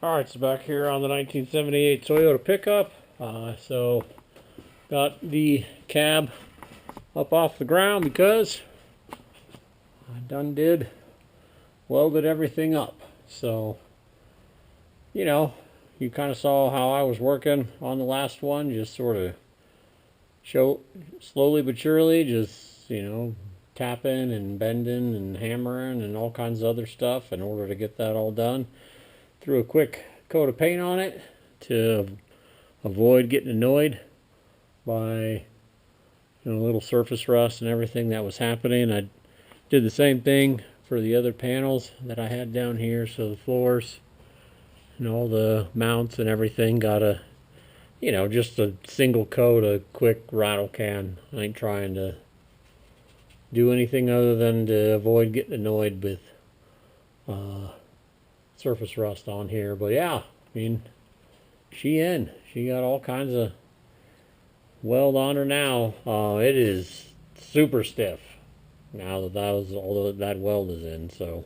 Alright, so back here on the 1978 Toyota pickup. So got the cab up off the ground because I done did welded everything up. So, you know, you kind of saw how I was working on the last one, just sort of show slowly but surely, just, tapping and bending and hammering and all kinds of other stuff in order to get that all done. Threw a quick coat of paint on it to avoid getting annoyed by little surface rust and everything that was happening. I did the same thing for the other panels that I had down here, so the floors and all the mounts and everything got just a single coat, a quick rattle can. I ain't trying to do anything other than to avoid getting annoyed with surface rust on here. But yeah, I mean, she got all kinds of weld on her now. It is super stiff now that all that weld is in. So,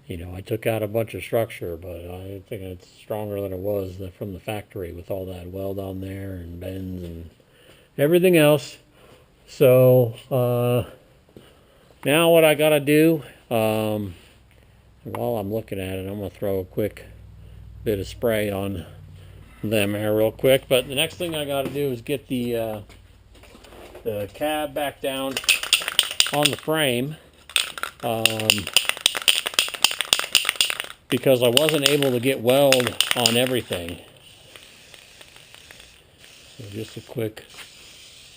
I took out a bunch of structure, but I think it's stronger than it was from the factory with all that weld on there and bends and everything else. So, now what I gotta do, while I'm looking at it, I'm gonna throw a quick bit of spray on them here real quick. But the next thing I gotta do is get the cab back down on the frame, because I wasn't able to get weld on everything. So just a quick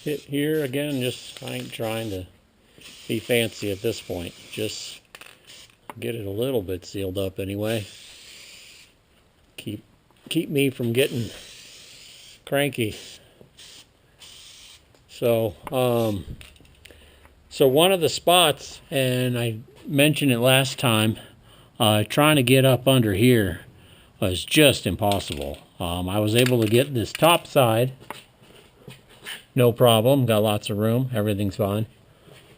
hit here again. Just I ain't trying to be fancy at this point. Just get it a little bit sealed up anyway. Keep me from getting cranky. So so one of the spots, and I mentioned it last time, trying to get up under here was just impossible. I was able to get this top side, no problem, got lots of room, everything's fine.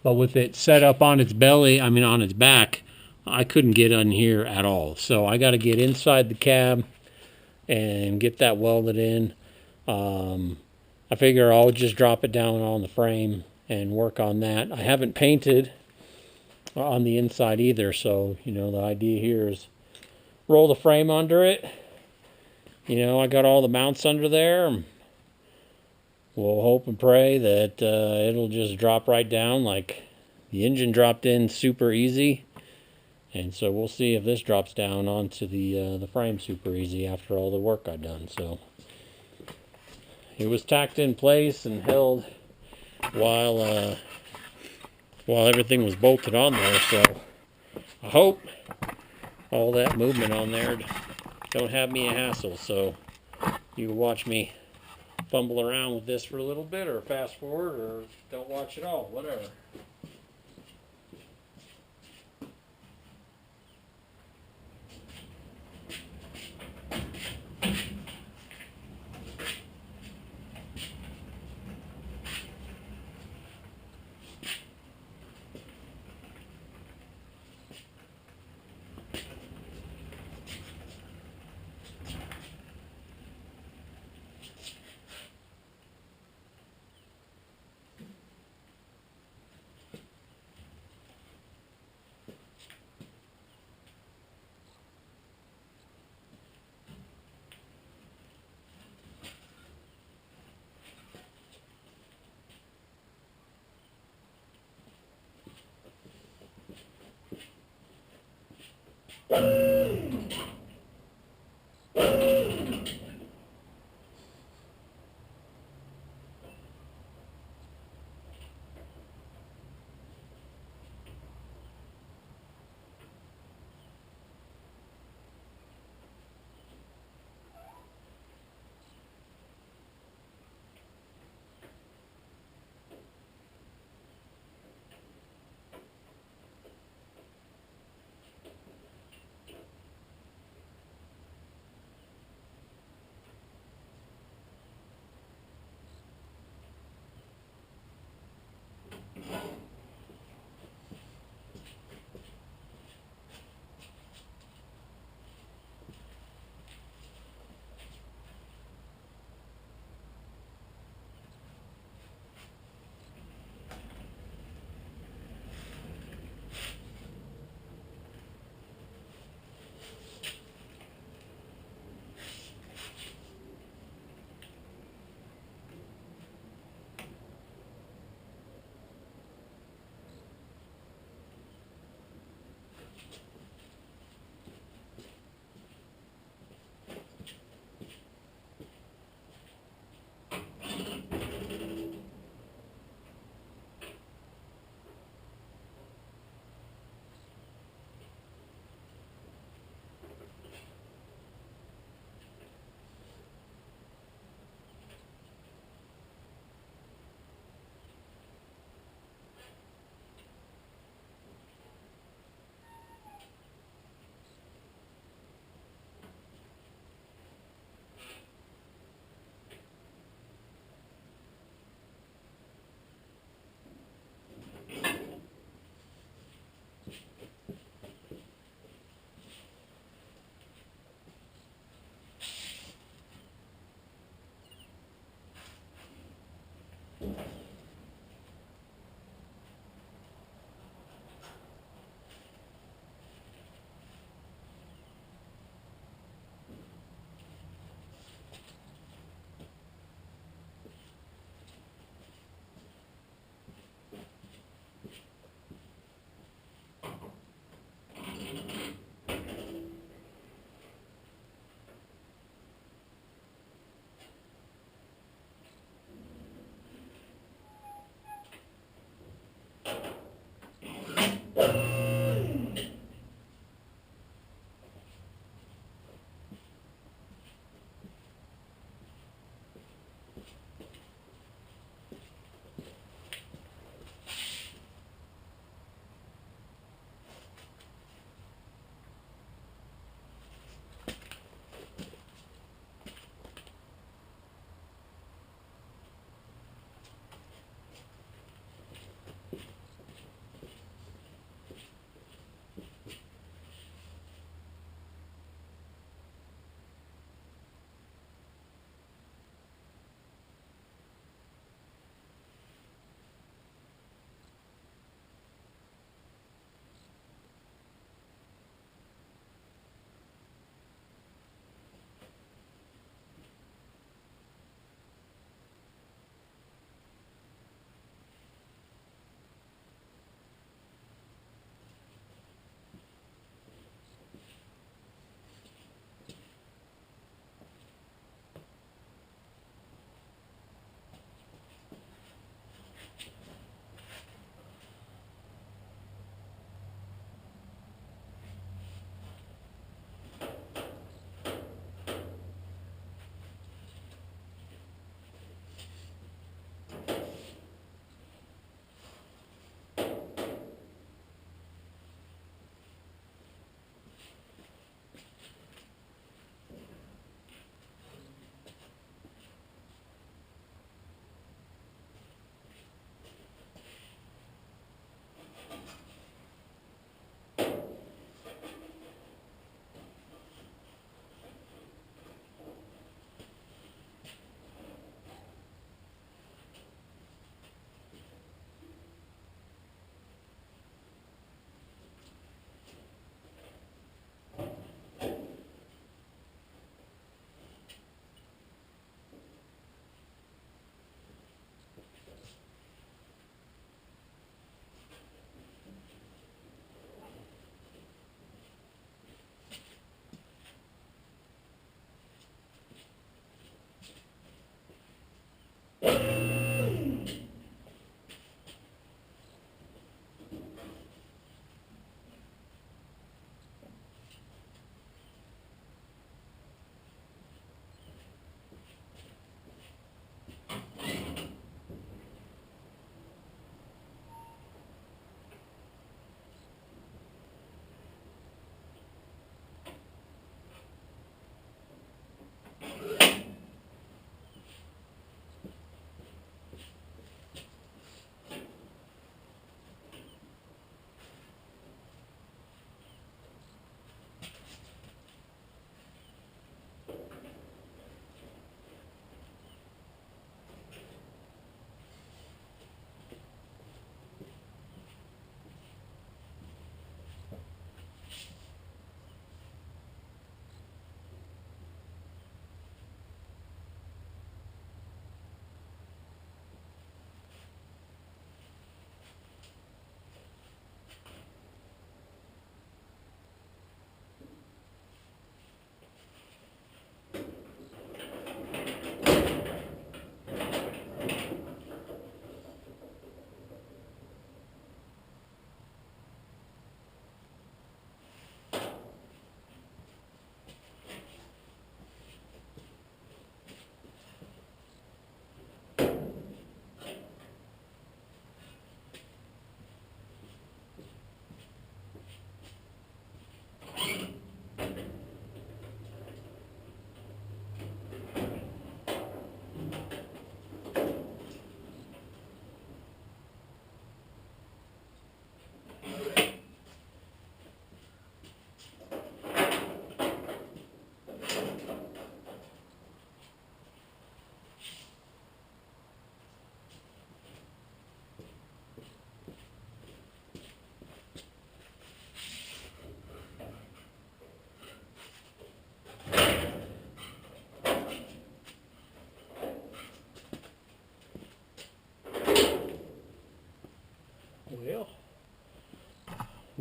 But with it set up on its belly, on its back, I couldn't get in here at all. So I got to get inside the cab and get that welded in. I figure I'll just drop it down on the frame and work on that. I haven't painted on the inside either, so the idea here is roll the frame under it. I got all the mounts under there. We'll hope and pray that it'll just drop right down like the engine dropped in super easy. And so we'll see if this drops down onto the frame super easy after all the work I've done. So it was tacked in place and held while everything was bolted on there. So I hope all that movement on there don't have me a hassle. So you can watch me fumble around with this for a little bit, or fast forward, or don't watch at all, whatever.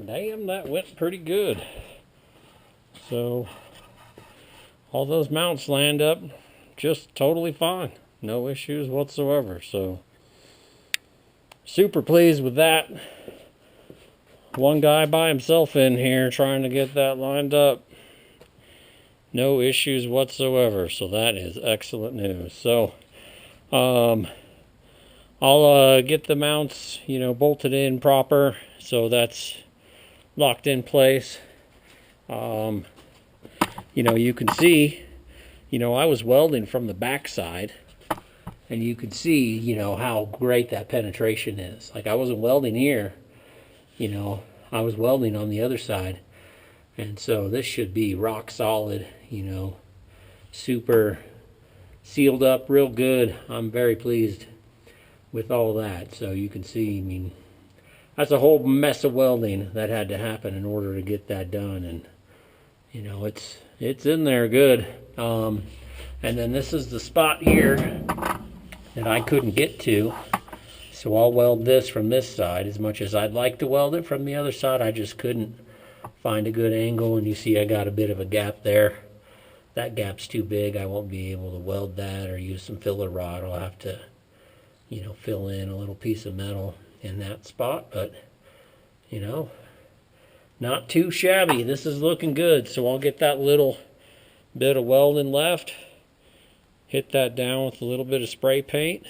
damn, that went pretty good. So all those mounts land up just totally fine. No issues whatsoever. So super pleased with that. One guy by himself in here trying to get that lined up. No issues whatsoever. So that is excellent news. So I'll get the mounts, bolted in proper. So that's locked in place. You can see, I was welding from the back side, and you can see, how great that penetration is. Like, I wasn't welding here, I was welding on the other side. And so this should be rock solid, super sealed up real good. I'm very pleased with all that. So you can see, that's a whole mess of welding that had to happen in order to get that done. And, it's in there good. And then this is the spot here that I couldn't get to. So I'll weld this from this side. As much as I'd like to weld it from the other side, I just couldn't find a good angle. And you see I got a bit of a gap there. That gap's too big. I won't be able to weld that or use some filler rod. I'll have to, fill in a little piece of metal in that spot. But, not too shabby. This is looking good. So I'll get that little bit of welding left. Hit that down with a little bit of spray paint.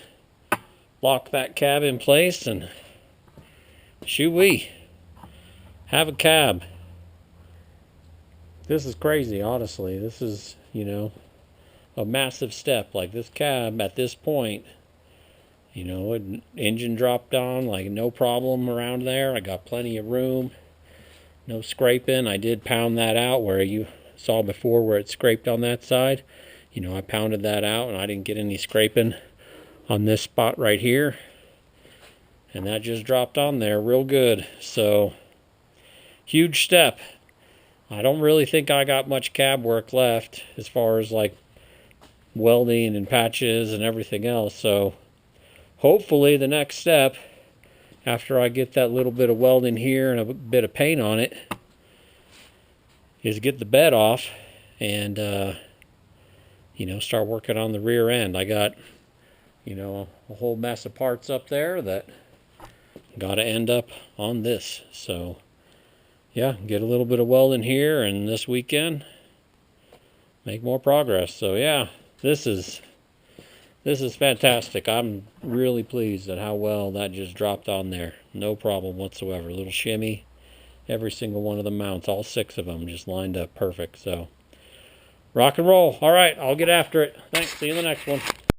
Lock that cab in place, and shoo-wee, have a cab. This is crazy, honestly. This is, a massive step. Like, this cab at this point, an engine dropped on, like, no problem around there. I got plenty of room. No scraping. I did pound that out where you saw before where it scraped on that side. I pounded that out, and I didn't get any scraping on this spot right here. And that just dropped on there real good. So, huge step. I don't really think I got much cab work left as far as like welding and patches and everything else. So, hopefully the next step, after I get that little bit of welding here and a bit of paint on it, is get the bed off and, start working on the rear end. I got, a whole mess of parts up there that got to end up on this. So, yeah, get a little bit of welding here, and this weekend, make more progress. So, yeah, this is fantastic. I'm really pleased at how well that just dropped on there. No problem whatsoever. A little shimmy. Every single one of the mounts, all 6 of them, just lined up perfect. So, rock and roll. All right, I'll get after it. Thanks. See you in the next one.